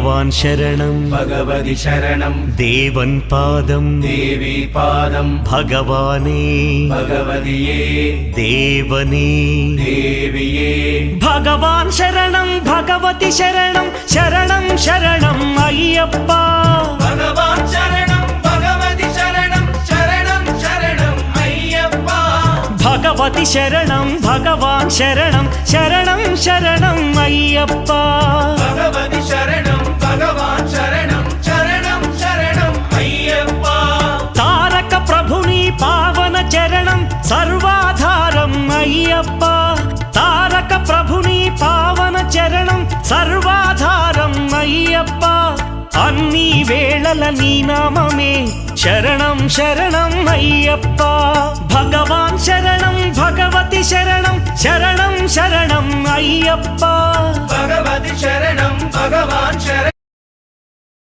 भगवान् शरणं भगवति शरणं देवन् पादं देवी पादं भगवाने भगवदिये देवने देविये भगवान् शरणं भगवति शरणं शरणं शरणं अय्यप्पा भगवान् शरणं भगवति शरणं शरणं शरणं अय्यप्पा भगवति शरणं भगवान् शरणं शरणं शरणं अय्यप्पा भगवति शरणं भगवान् शरणं शरणं शरणं अय्यप्पा तारक प्रभुनि पावन चरणं सर्वाधारं अय्यप्पा तारक प्रभुनि पावन चरणं सर्वाधारं अय्यप्पा अन्नी वेळల నీ నామమే శరణం శరణం అయ్యప్ప భగవాన్ శరణం భగవతి శరణం శరణం శరణం అయ్యప్ప भगवति शरणं भगवान् शरणं